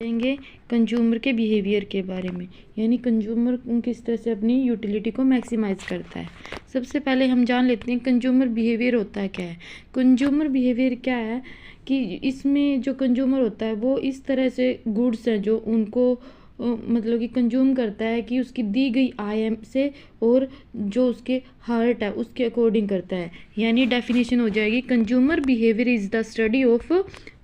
जाएंगे कंज्यूमर के बिहेवियर के बारे में, यानी कंज्यूमर किस तरह से अपनी यूटिलिटी को मैक्सिमाइज करता है। सबसे पहले हम जान लेते हैं कंज्यूमर बिहेवियर होता है क्या है। कंज्यूमर बिहेवियर क्या है कि इसमें जो कंज्यूमर होता है वो इस तरह से गुड्स हैं जो उनको मतलब कि कंज्यूम करता है कि उसकी दी गई आय से और जो उसके हार्ट है उसके अकॉर्डिंग करता है। यानी डेफिनेशन हो जाएगी, consumer behaviour is the study of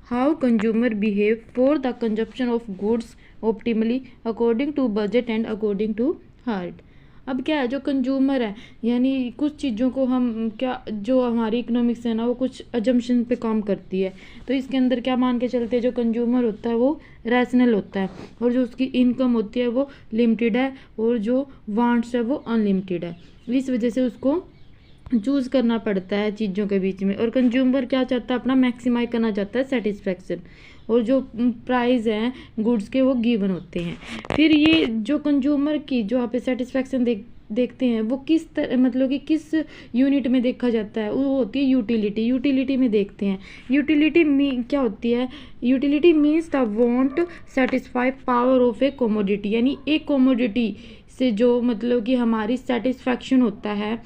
how consumer behave for the consumption of goods optimally according to budget and according to heart. अब क्या है, जो कंज्यूमर है यानी कुछ चीज़ों को हम क्या, जो हमारी इकोनॉमिक्स है ना वो कुछ अजम्पशन पे काम करती है, तो इसके अंदर क्या मान के चलते हैं, जो कंज्यूमर होता है वो रैशनल होता है और जो उसकी इनकम होती है वो लिमिटेड है और जो वांट्स है वो अनलिमिटेड है। इस वजह से उसको चूज़ करना पड़ता है चीज़ों के बीच में। और कंज्यूमर क्या चाहता है, अपना मैक्सिमाइज करना चाहता है सेटिस्फेक्शन, और जो प्राइस हैं गुड्स के वो गिवन होते हैं। फिर ये जो कंज्यूमर की जो यहाँ पे सेटिस्फेक्शन देखते हैं वो किस तरह मतलब कि किस यूनिट में देखा जाता है, वो होती है यूटिलिटी। यूटिलिटी में देखते हैं। यूटिलिटी क्या होती है, utility means the want satisfy power of A commodity, यानी एक कमोडिटी से जो मतलब कि हमारी सेटिस्फैक्शन होता है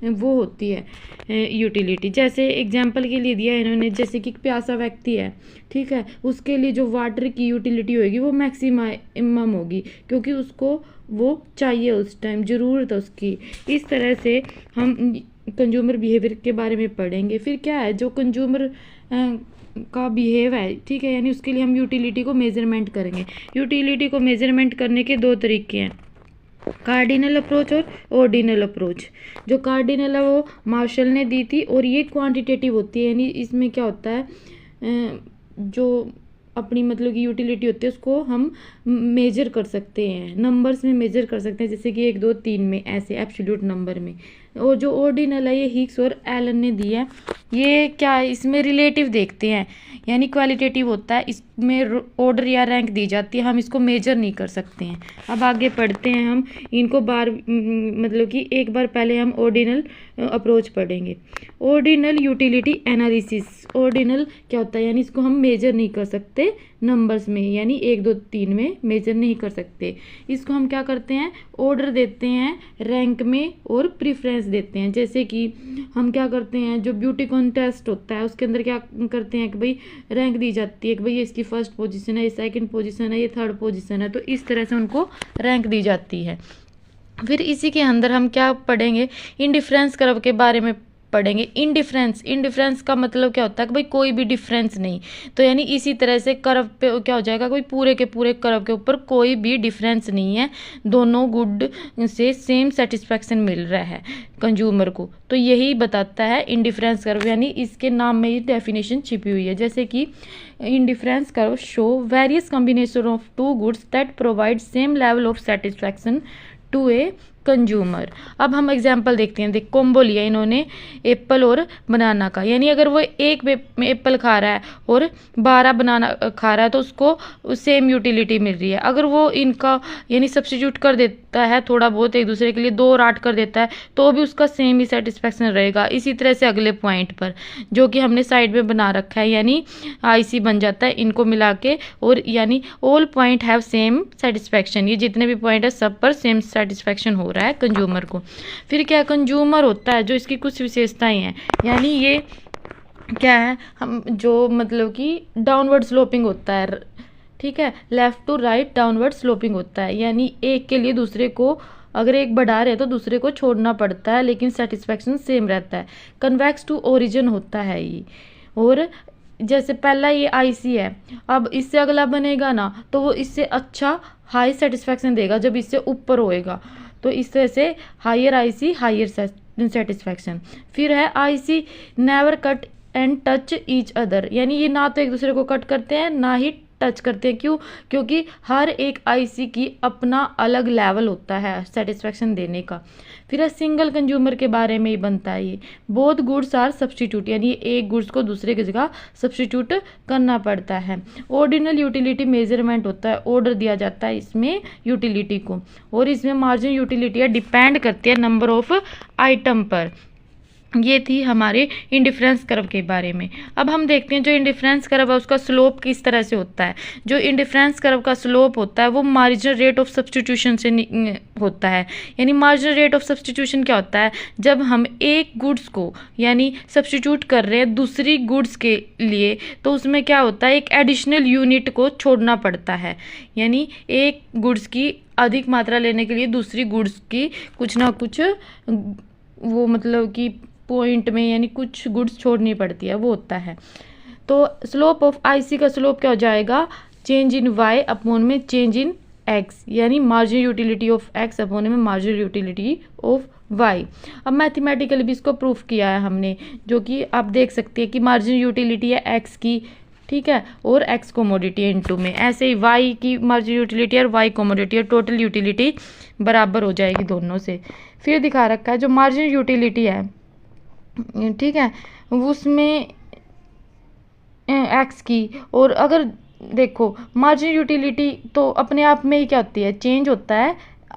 वो होती है यूटिलिटी। जैसे एग्जांपल के लिए दिया है इन्होंने, जैसे कि प्यासा व्यक्ति है, ठीक है, उसके लिए जो वाटर की यूटिलिटी होगी वो मैक्सिमम होगी क्योंकि उसको वो चाहिए, उस टाइम ज़रूरत है उसकी। इस तरह से हम कंज्यूमर बिहेवियर के बारे में पढ़ेंगे। फिर क्या है, जो कंज्यूमर का बिहेव है, ठीक है, यानी उसके लिए हम यूटिलिटी को मेजरमेंट करेंगे। यूटिलिटी को मेजरमेंट करने के दो तरीके हैं, कार्डिनल अप्रोच और ऑर्डिनल अप्रोच। जो कार्डिनल है वो मार्शल ने दी थी और ये क्वांटिटेटिव होती है, यानी इसमें क्या होता है जो अपनी मतलब की यूटिलिटी होती है उसको हम मेजर कर सकते हैं, नंबर्स में मेजर कर सकते हैं, जैसे कि 1 2 3 में, ऐसे एब्सोल्यूट नंबर में। और जो ऑर्डिनल है ये हिग्स और एलन ने दी है। ये क्या है, इसमें रिलेटिव देखते हैं, यानी क्वालिटेटिव होता है, इसमें ऑर्डर या रैंक दी जाती है, हम इसको मेजर नहीं कर सकते हैं। अब आगे पढ़ते हैं हम इनको मतलब कि एक बार पहले हम ऑर्डिनल अप्रोच पढ़ेंगे। Ordinal utility analysis. ऑर्डिनल क्या होता है, यानी इसको हम मेजर नहीं कर सकते नंबर्स में, यानी 1 2 3 में मेजर नहीं कर सकते। इसको हम क्या करते हैं, ऑर्डर देते हैं रैंक में और प्रेफरेंस देते हैं। जैसे कि हम क्या करते हैं, जो ब्यूटी कॉन्टेस्ट होता है उसके अंदर क्या करते हैं कि भाई रैंक दी जाती है कि भाई ये इसकी फर्स्ट पोजीशन है, ये सेकंड पोजीशन है, ये थर्ड पोजीशन है, तो इस तरह से उनको रैंक दी जाती है। फिर इसी के अंदर हम क्या पढ़ेंगे, इंडिफरेंस कर्व के बारे में पढ़ेंगे। इंडिफरेंस का मतलब क्या होता है कि भाई कोई भी डिफरेंस नहीं, तो यानी इसी तरह से कर्व पे क्या हो जाएगा, कोई पूरे के पूरे कर्व के ऊपर कोई भी डिफरेंस नहीं है, दोनों गुड से सेम सेटिस्फैक्शन मिल रहा है कंज्यूमर को, तो यही बताता है इंडिफरेंस कर्व, यानी इसके नाम में ये डेफिनेशन छिपी हुई है। जैसे कि indifference curve show various combination of two goods that provide same level of satisfaction to a consumer. अब हम एग्जांपल देखते हैं। देख, कॉम्बो लिया इन्होंने एप्पल और बनाना का, यानी अगर वो एक एप्पल खा रहा है और 12 बनाना खा रहा है तो उसको सेम यूटिलिटी मिल रही है। अगर वो इनका यानी सब्स्टिट्यूट कर देता है थोड़ा बहुत एक दूसरे के लिए, 2 और 8 कर देता है तो भी उसका सेम ही सेटिस्फैक्शन रहेगा। इसी तरह से अगले पॉइंट पर जो कि हमने साइड में बना रखा है, यानी IC बन जाता है इनको मिला के, और यानी all point have same satisfaction, ये जितने भी पॉइंट है सब पर सेम सेटिस्फैक्शन हो रहा है कंज्यूमर को। फिर क्या कंज्यूमर होता है, जो इसकी कुछ विशेषताएं हैं, यानी ये क्या है, हम जो मतलब कि डाउनवर्ड स्लोपिंग होता है, ठीक है, left to right downward sloping होता है, यानी एक के लिए दूसरे को अगर एक बढ़ा रहे तो दूसरे को छोड़ना पड़ता है लेकिन सेटिस्फैक्शन सेम रहता है। कन्वेक्स टू ओरिजिन होता है ये, और जैसे पहला ये IC है, अब इससे अगला बनेगा ना तो वो इससे अच्छा हाई सेटिस्फैक्शन देगा जब इससे ऊपर होएगा, तो इस तरह से हायर IC हायर सेटिस्फैक्शन। फिर है IC never cut and touch each other, यानी ये ना तो एक दूसरे को कट करते हैं ना ही टच करते हैं। क्यों? क्योंकि हर एक IC की अपना अलग लेवल होता है सेटिस्फैक्शन देने का। फिर है सिंगल कंज्यूमर के बारे में ही बनता है ये। बोथ गुड्स आर सब्सटीट्यूट, यानी एक गुड्स को दूसरे की जगह सब्सटीट्यूट करना पड़ता है। ऑर्डिनल यूटिलिटी मेजरमेंट होता है, ऑर्डर दिया जाता है इसमें यूटिलिटी को, और इसमें मार्जिन यूटिलिटी डिपेंड करती है नंबर ऑफ आइटम पर। ये थी हमारे इंडिफरेंस कर्व के बारे में। अब हम देखते हैं जो इंडिफरेंस कर्व है उसका स्लोप किस तरह से होता है। जो इंडिफरेंस कर्व का स्लोप होता है वो मार्जिनल रेट ऑफ सब्स्टिट्यूशन से होता है। यानी मार्जिनल रेट ऑफ सब्स्टिट्यूशन क्या होता है, जब हम एक गुड्स को यानी सब्स्टिट्यूट कर रहे हैं दूसरी गुड्स के लिए, तो उसमें क्या होता है, एक एडिशनल यूनिट को छोड़ना पड़ता है। यानी एक गुड्स की अधिक मात्रा लेने के लिए दूसरी गुड्स की कुछ ना कुछ वो मतलब कि पॉइंट में यानी कुछ गुड्स छोड़नी पड़ती है, वो होता है। तो स्लोप ऑफ आईसी का स्लोप क्या हो जाएगा, चेंज इन वाई अपॉन में चेंज इन एक्स, यानी marginal utility of x upon में मार्जिनल यूटिलिटी ऑफ वाई। अब मैथमेटिकली भी इसको प्रूफ किया है हमने, जो कि आप देख सकते हैं कि मार्जिनल यूटिलिटी है एक्स की, ठीक है, और एक्स कोमोडिटी है इनटू में, ऐसे ही वाई की मार्जिनल यूटिलिटी और वाई कोमोडिटी और टोटल यूटिलिटी बराबर हो जाएगी दोनों से। फिर दिखा रखा है जो मार्जिनल यूटिलिटी है, ठीक है, उसमें एक्स की, और अगर देखो मार्जिनल यूटिलिटी तो अपने आप में ही क्या होती है, चेंज होता है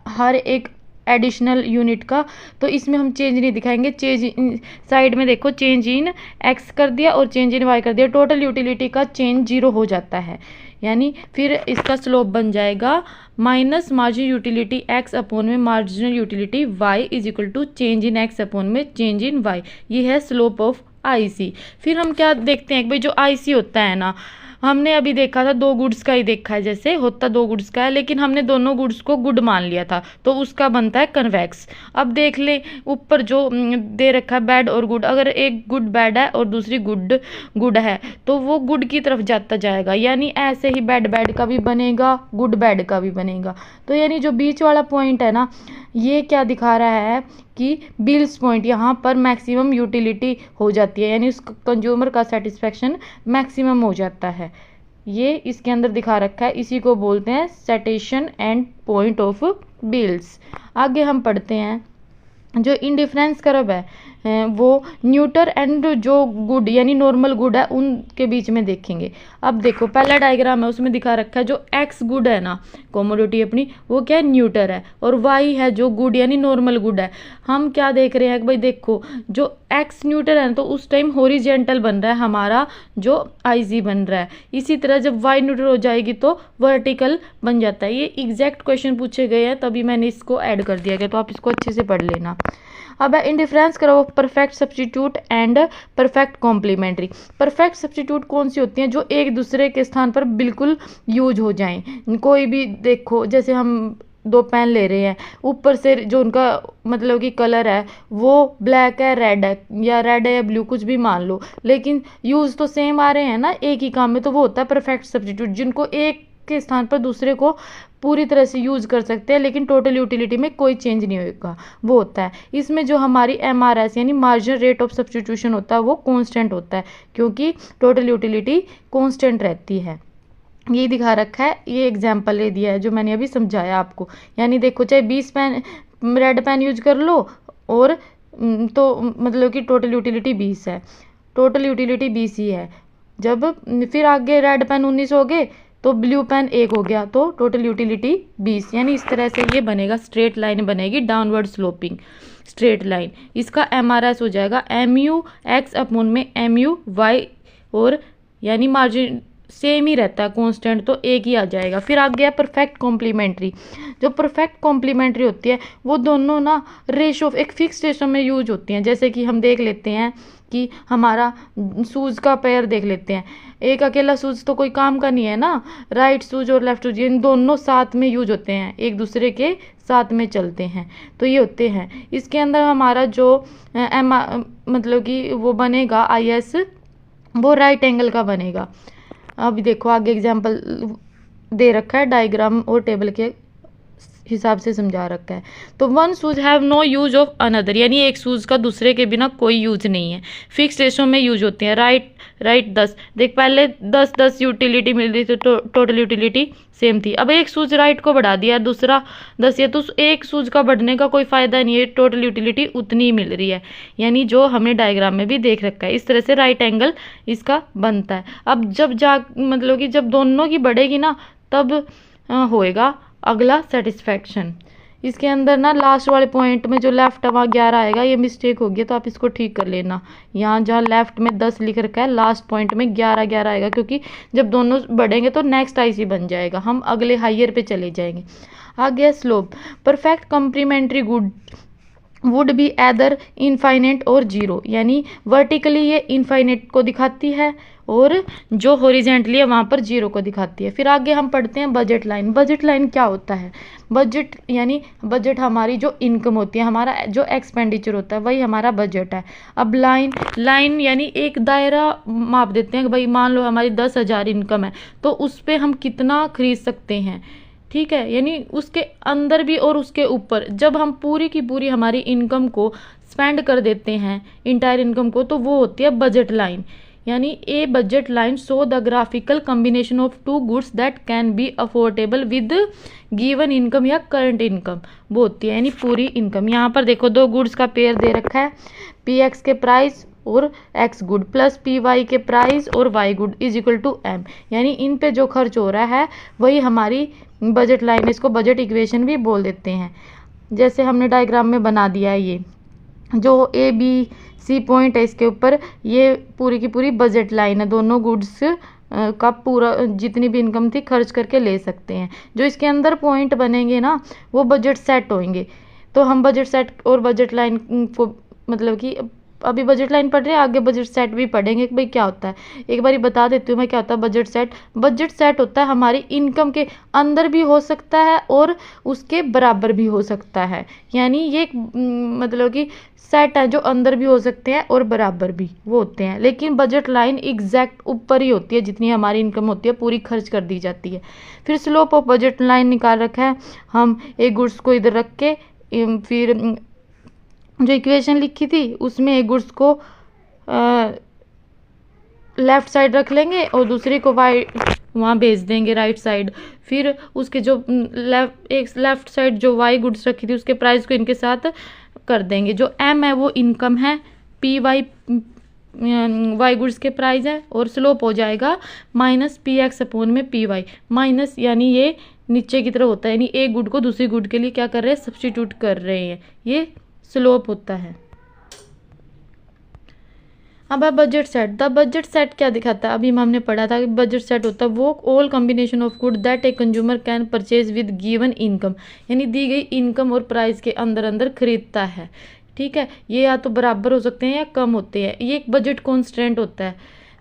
हर एक एडिशनल यूनिट का, तो इसमें हम चेंज नहीं दिखाएंगे। चेंज साइड में देखो, चेंज इन एक्स कर दिया और चेंज इन वाई कर दिया, टोटल यूटिलिटी का चेंज 0 हो जाता है। यानी फिर इसका स्लोप बन जाएगा minus marginal utility x upon में marginal utility y is equal to change in x upon में चेंज इन वाई। ये है स्लोप ऑफ आईसी। फिर हम क्या देखते हैं कि भाई जो आईसी होता है ना, हमने अभी देखा था दो गुड्स का ही देखा है, जैसे होता दो गुड्स का है, लेकिन हमने दोनों गुड्स को गुड मान लिया था, तो उसका बनता है कन्वेक्स। अब देख ले ऊपर जो दे रखा है बैड और गुड, अगर एक गुड बैड है और दूसरी गुड गुड है तो वो गुड की तरफ जाता जाएगा, यानी ऐसे ही बैड बैड का भी बनेगा, गुड बैड का भी बनेगा। तो यानी जो बीच वाला पॉइंट है ना, ये क्या दिखा रहा है कि बिल्स पॉइंट, यहाँ पर मैक्सिमम यूटिलिटी हो जाती है, यानी उस कंज्यूमर का सेटिस्फेक्शन मैक्सिमम हो जाता है। ये इसके अंदर दिखा रखा है, इसी को बोलते हैं satisfaction and point of bills. आगे हम पढ़ते हैं जो इंडिफरेंस कर्व है वो न्यूट्रल एंड जो गुड यानी नॉर्मल गुड है उनके बीच में देखेंगे। अब देखो पहला डायग्राम है, उसमें दिखा रखा है जो एक्स गुड है ना, कोमोडिटी अपनी, वो क्या है, न्यूट्रल है, और वाई है जो गुड यानी नॉर्मल गुड है। हम क्या देख रहे हैं कि भाई देखो जो एक्स न्यूट्रल है तो उस टाइम हॉरिजेंटल बन रहा है हमारा जो आईजी बन रहा है, इसी तरह जब वाई न्यूट्रल हो जाएगी तो वर्टिकल बन जाता है। ये एग्जैक्ट क्वेश्चन पूछे गए हैं, तभी मैंने इसको ऐड कर दिया गया, तो आप इसको अच्छे से पढ़ लेना। अब है indifference curve perfect substitute and perfect complementary. Perfect substitute कौन सी होती हैं, जो एक दूसरे के स्थान पर बिल्कुल यूज हो जाएं। कोई भी देखो, जैसे हम दो पेन ले रहे हैं, ऊपर से जो उनका मतलब कि कलर है वो ब्लैक है, रेड है, या रेड है या ब्लू, कुछ भी मान लो, लेकिन यूज तो सेम आ रहे हैं ना एक ही काम में, तो वो होता है परफेक्ट सब्स्टिट्यूट, जिनको एक के स्थान पर दूसरे को पूरी तरह से यूज कर सकते हैं लेकिन टोटल यूटिलिटी में कोई चेंज नहीं होगा, वो होता है। इसमें जो हमारी एमआरएस यानी मार्जिनल रेट ऑफ सब्स्टिट्यूशन होता है वो कांस्टेंट होता है, क्योंकि टोटल यूटिलिटी कांस्टेंट रहती है। ये दिखा रखा है, ये एग्जाम्पल ले दिया है जो मैंने अभी समझाया आपको। यानी देखो चाहे 20 पेन रेड पेन यूज कर लो और तो मतलब कि टोटल यूटिलिटी 20 है, टोटल यूटिलिटी 20 ही है। जब फिर आगे रेड पेन 19 हो गए तो ब्लू पेन 1 हो गया, तो टोटल यूटिलिटी 20। यानी इस तरह से ये बनेगा, स्ट्रेट लाइन बनेगी, डाउनवर्ड स्लोपिंग स्ट्रेट लाइन। इसका एमआरएस हो जाएगा MU एक्स अपॉन में MU वाई, और यानी मार्जिन सेम ही रहता है कांस्टेंट, तो एक ही आ जाएगा। फिर आ गया परफेक्ट कॉम्प्लीमेंट्री। जो परफेक्ट कॉम्प्लीमेंट्री होती है वो दोनों ना रेशो एक फिक्स रेशो में यूज होती हैं। जैसे कि हम देख लेते हैं कि हमारा शूज़ का पेयर देख लेते हैं, एक अकेला शूज़ तो कोई काम का नहीं है ना, राइट शूज और लेफ्ट शूज इन दोनों साथ में यूज होते हैं, एक दूसरे के साथ में चलते हैं, तो ये होते हैं। इसके अंदर हमारा जो मतलब कि वो बनेगा IS, वो राइट एंगल का बनेगा। अब देखो आगे एग्जाम्पल दे रखा है, डायग्राम और टेबल के हिसाब से समझा रखा है। तो one shoes have no use of another, यानी एक शूज का दूसरे के बिना कोई यूज नहीं है, फिक्स रेशो में यूज होते हैं। राइट 10, देख पहले 10 यूटिलिटी मिल रही थी तो टोटल यूटिलिटी सेम थी, अब एक शूज राइट को बढ़ा दिया, दूसरा 10 है, तो एक शूज का बढ़ने का कोई फायदा नहीं है, टोटल यूटिलिटी उतनी ही मिल रही है, यानी जो हमने डायग्राम में भी देख रखा है। इस तरह से राइट एंगल इसका बनता है। अब मतलब कि जब दोनों की बढ़ेगी ना तब होएगा अगला सेटिस्फैक्शन, इसके अंदर ना लास्ट वाले पॉइंट में जो लेफ्ट है वहाँ 11 आएगा, ये मिस्टेक हो गई तो आप इसको ठीक कर लेना। यहाँ जहाँ लेफ्ट में 10 लिख रखा है, लास्ट पॉइंट में 11 आएगा, क्योंकि जब दोनों बढ़ेंगे तो नेक्स्ट आईसी बन जाएगा, हम अगले हायर पे चले जाएंगे। आ गया slope. Perfect complementary good would be either infinite और जीरो, यानी वर्टिकली ये इनफाइनेट को दिखाती है और जो हॉरिजेंटली है वहाँ पर जीरो को दिखाती है। फिर आगे हम पढ़ते हैं बजट लाइन। बजट लाइन क्या होता है? बजट यानी बजट हमारी जो इनकम होती है, हमारा जो एक्सपेंडिचर होता है वही हमारा बजट है। अब लाइन यानी एक दायरा माप देते हैं कि भाई मान लो हमारी 10,000 इनकम है तो उस पर हम कितना खरीद सकते हैं, ठीक है, यानी उसके अंदर भी और उसके ऊपर। जब हम पूरी की पूरी हमारी इनकम को स्पेंड कर देते हैं, इंटायर इनकम को, तो वो होती है बजट लाइन। यानी a budget line show the graphical combination of two goods that can be affordable with given income या करंट इनकम, वो होती है यानी पूरी इनकम। यहाँ पर देखो दो गुड्स का पेयर दे रखा है, पी एक्स के प्राइस और X good plus P Y के प्राइस और Y good is equal to M, यानी इन पे जो खर्च हो रहा है वही हमारी बजट लाइन। इसको बजट इक्वेशन भी बोल देते हैं। जैसे हमने डायग्राम में बना दिया है, ये जो ए बी सी पॉइंट है इसके ऊपर, ये पूरी की पूरी बजट लाइन है। दोनों गुड्स का पूरा जितनी भी इनकम थी खर्च करके ले सकते हैं। जो इसके अंदर पॉइंट बनेंगे ना वो बजट सेट होंगे। तो हम बजट सेट और बजट लाइन को मतलब कि अभी बजट लाइन पढ़ रहे हैं, आगे बजट सेट भी पढ़ेंगे कि भाई क्या होता है। एक बारी बता देती हूँ मैं क्या होता है बजट सेट। बजट सेट होता है हमारी इनकम के अंदर भी हो सकता है और उसके बराबर भी हो सकता है, यानी ये मतलब कि सेट है जो अंदर भी हो सकते हैं और बराबर भी वो होते हैं। लेकिन बजट लाइन एग्जैक्ट ऊपर ही होती है, जितनी हमारी इनकम होती है पूरी खर्च कर दी जाती है। फिर स्लोप ऑफ बजट लाइन निकाल रखा है हम एक गुड्स को इधर रख के, फिर जो इक्वेशन लिखी थी उसमें एक गुड्स को लेफ़्ट साइड रख लेंगे और दूसरे को वहाँ भेज देंगे राइट साइड। फिर उसके जो लेफ्ट साइड जो वाई गुड्स रखी थी उसके प्राइस को इनके साथ कर देंगे। जो एम है वो इनकम है, पी वाई गुड्स के प्राइस है, और स्लोप हो जाएगा माइनस पी एक्स अपॉन में पी वाई। माइनस यानी ये नीचे की तरफ होता है, यानी एक गुड को दूसरी गुड के लिए क्या कर रहे हैं, सब्स्टिट्यूट कर रहे हैं, ये स्लोप होता है। अब budget set. The budget set क्या दिखाता है? अभी हमने पढ़ा था कि बजट सेट होता है वो all combination of good that a consumer can purchase with given income, यानी दी गई इनकम और प्राइस के अंदर अंदर खरीदता है, ठीक है। ये या तो बराबर हो सकते हैं या कम होते हैं, ये एक बजट कॉन्स्टेंट होता है।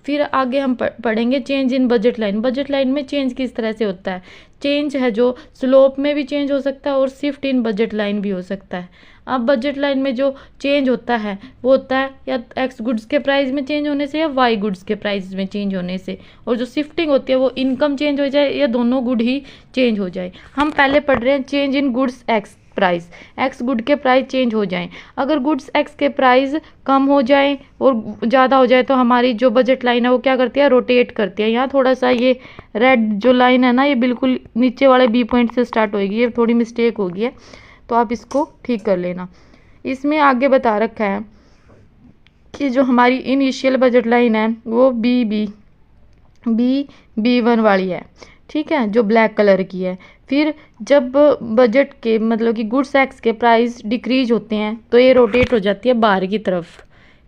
फिर आगे हम पढ़ेंगे change in budget line. Budget line में चेंज किस तरह से होता है? चेंज है जो स्लोप में भी चेंज हो सकता है और शिफ्ट इन बजट लाइन भी हो सकता है। अब बजट लाइन में जो चेंज होता है वो होता है या एक्स गुड्स के प्राइस में चेंज होने से या वाई गुड्स के प्राइस में चेंज होने से, और जो शिफ्टिंग होती है वो इनकम चेंज हो जाए या दोनों गुड ही चेंज हो जाए। हम पहले पढ़ रहे हैं change in goods x price, x good के प्राइस चेंज हो जाएं। अगर गुड्स एक्स के प्राइस कम हो जाएं और ज़्यादा हो जाए तो हमारी जो बजट लाइन है वो क्या करती है, रोटेट करती है। यहाँ थोड़ा सा ये रेड जो लाइन है ना ये बिल्कुल नीचे वाले बी पॉइंट से स्टार्ट होगी, ये थोड़ी मिस्टेक हो गई है तो आप इसको ठीक कर लेना। इसमें आगे बता रखा है कि जो हमारी इनिशियल बजट लाइन है वो बी वन वाली है, ठीक है, जो ब्लैक कलर की है। फिर जब बजट के मतलब कि गुड्स एक्स के प्राइस डिक्रीज होते हैं तो ये रोटेट हो जाती है बाहर की तरफ,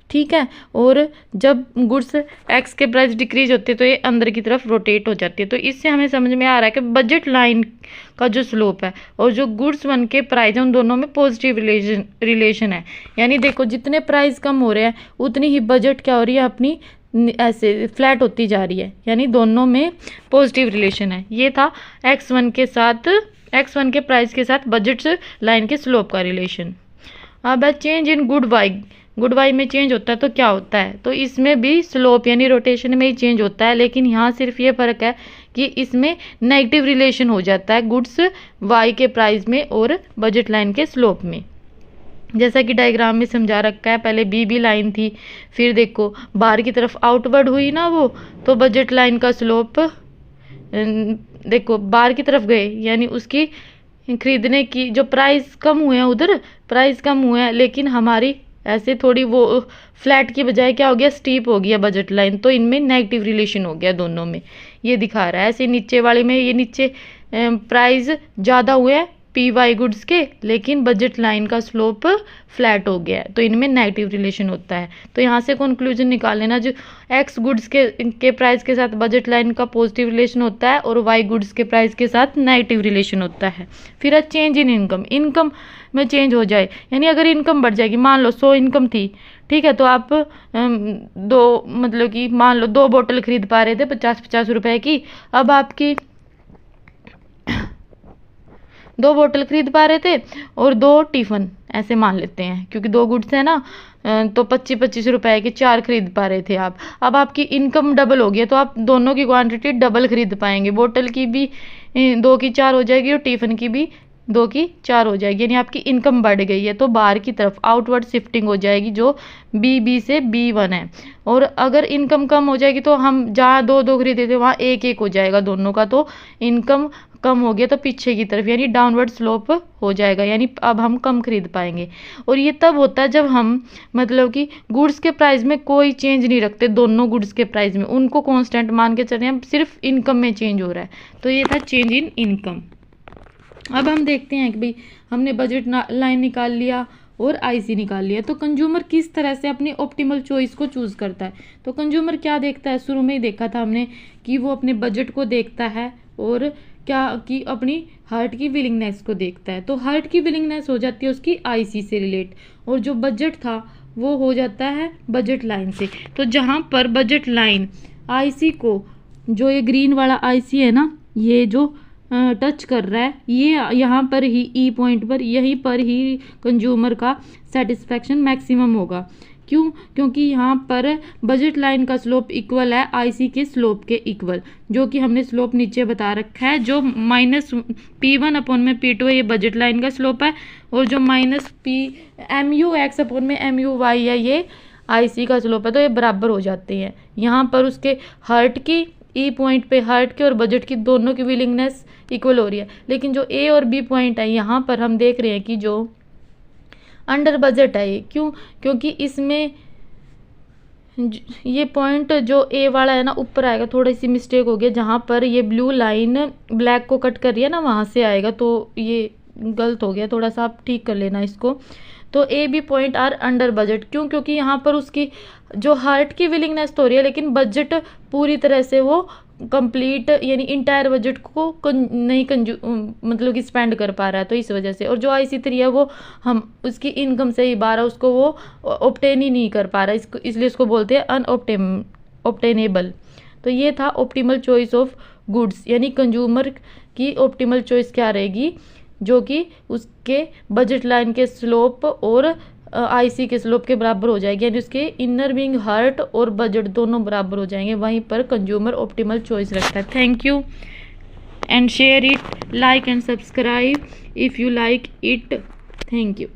ठीक है, और जब गुड्स एक्स के प्राइस डिक्रीज होते हैं तो ये अंदर की तरफ रोटेट हो जाती है। तो इससे हमें समझ में आ रहा है कि बजट लाइन का जो स्लोप है और जो गुड्स वन के प्राइस है उन दोनों में पॉजिटिव रिलेशन है। यानी देखो जितने प्राइस कम हो रहे हैं उतनी ही बजट क्या हो रही है अपनी ऐसे फ्लैट होती जा रही है, यानी दोनों में पॉजिटिव रिलेशन है। ये था x1 के प्राइस के साथ बजट लाइन के स्लोप का रिलेशन। अब है चेंज इन गुड वाई में चेंज होता है तो क्या होता है, तो इसमें भी स्लोप यानी रोटेशन में ही चेंज होता है, लेकिन यहाँ सिर्फ ये फ़र्क है कि इसमें नेगेटिव रिलेशन हो जाता है गुड्स वाई के प्राइस में और बजट लाइन के स्लोप में। जैसा कि डायग्राम में समझा रखा है, पहले बी लाइन थी, फिर देखो बाहर की तरफ आउटवर्ड हुई ना वो, तो बजट लाइन का स्लोप देखो बाहर की तरफ गए, यानी उसकी खरीदने की जो प्राइस कम हुए हैं उधर प्राइस कम हुए हैं, लेकिन हमारी ऐसे थोड़ी वो फ्लैट की बजाय क्या हो गया, स्टीप हो गया बजट लाइन, तो इनमें नेगेटिव रिलेशन हो गया दोनों में, ये दिखा रहा है। ऐसे नीचे वाले में ये नीचे प्राइस ज़्यादा हुए हैं पी वाई गुड्स के, लेकिन बजट लाइन का स्लोप फ्लैट हो गया है, तो इनमें नेगेटिव रिलेशन होता है। तो यहाँ से कंक्लूजन निकाल लेना, जो एक्स गुड्स के प्राइस के साथ बजट लाइन का पॉजिटिव रिलेशन होता है और वाई गुड्स के प्राइस के साथ नेगेटिव रिलेशन होता है। फिर है चेंज इन इनकम, इनकम में चेंज हो जाए, यानी अगर इनकम बढ़ जाएगी, मान लो 100 इनकम थी, ठीक है, तो आप दो मतलब कि मान लो 2 बोतल खरीद पा रहे थे 50-50 रुपए की, अब आपकी 2 बोतल खरीद पा रहे थे और 2 टिफ़िन, ऐसे मान लेते हैं क्योंकि 2 गुड्स है ना, तो 25-25 रुपए के 4 खरीद पा रहे थे आप। अब आपकी इनकम डबल हो गई है, तो आप दोनों की क्वांटिटी डबल खरीद पाएंगे, बोतल की भी 2 की 4 हो जाएगी और टिफ़िन की भी 2 की 4 हो जाएगी, यानी आपकी इनकम बढ़ गई है, तो बाहर की तरफ आउटवर्ड शिफ्टिंग हो जाएगी, जो बी से B1 है। और अगर इनकम कम हो जाएगी तो हम जहाँ 2 खरीदे थे वहाँ 1 हो जाएगा दोनों का, तो इनकम कम हो गया तो पीछे की तरफ यानी डाउनवर्ड स्लोप हो जाएगा, यानी अब हम कम खरीद पाएंगे। और ये तब होता है जब हम मतलब कि गुड्स के प्राइस में कोई चेंज नहीं रखते, दोनों गुड्स के प्राइस में उनको कांस्टेंट मान के चल रहे हैं, सिर्फ इनकम में चेंज हो रहा है। तो ये था चेंज इन इनकम। अब हम देखते हैं कि भाई हमने बजट लाइन निकाल लिया और आईसी निकाल लिया, तो कंज्यूमर किस तरह से अपनी ऑप्टिमल चॉइस को चूज़ करता है। तो कंज्यूमर क्या देखता है, शुरू में ही देखा था हमने कि वो अपने बजट को देखता है और क्या कि अपनी हार्ट की विलिंगनेस को देखता है। तो हार्ट की विलिंगनेस हो जाती है उसकी आईसी से रिलेट, और जो बजट था वो हो जाता है बजट लाइन से। तो जहाँ पर बजट लाइन आईसी को, जो ये ग्रीन वाला आईसी है ना, ये जो टच कर रहा है, ये यहाँ पर ही ई पॉइंट पर, यहीं पर ही कंज्यूमर का सेटिस्फैक्शन मैक्सिमम होगा। क्यों? क्योंकि यहाँ पर बजट लाइन का स्लोप इक्वल है आईसी के स्लोप के इक्वल, जो कि हमने स्लोप नीचे बता रखा है, जो -P1/P2 है, ये बजट लाइन का स्लोप है, और जो -MUX/MUY है, ये आईसी का स्लोप है, तो ये बराबर हो जाते हैं। यहाँ पर उसके हार्ट की ई पॉइंट पे हार्ट के और बजट की दोनों की विलिंगनेस इक्वल हो रही है, लेकिन जो ए और बी पॉइंट है यहाँ पर हम देख रहे हैं कि जो अंडर बजट है ये, क्यों? क्योंकि इसमें ये पॉइंट जो ए वाला है ना ऊपर आएगा, थोड़ी सी मिस्टेक हो गया, जहाँ पर ये ब्लू लाइन ब्लैक को कट कर रही है ना वहाँ से आएगा, तो ये गलत हो गया, थोड़ा सा आप ठीक कर लेना इसको। तो A B point are under budget, क्यों? क्योंकि यहाँ पर उसकी जो हार्ट की विलिंगनेस तो हो रही है, लेकिन बजट पूरी तरह से वो कंप्लीट यानी इंटायर बजट को नहीं मतलब कि स्पेंड कर पा रहा है, तो इस वजह से। और जो IC3 है वो हम उसकी इनकम से ही बाहर है, उसको वो ऑब्टेन ही नहीं कर पा रहा है, इसको इसलिए उसको बोलते हैं अनऑब्टेनेबल। तो ये था ऑप्टिमल चॉइस ऑफ गुड्स, यानी कंज्यूमर की ऑप्टिमल चॉइस क्या रहेगी, जो कि उसके बजट लाइन के स्लोप और IC के स्लोप के बराबर हो जाएगी, यानी उसके इनर बीइंग हार्ट और बजट दोनों बराबर हो जाएंगे, वहीं पर कंज्यूमर ऑप्टिमल चॉइस रखता है। Thank you and share it, like and subscribe if you like it. Thank you.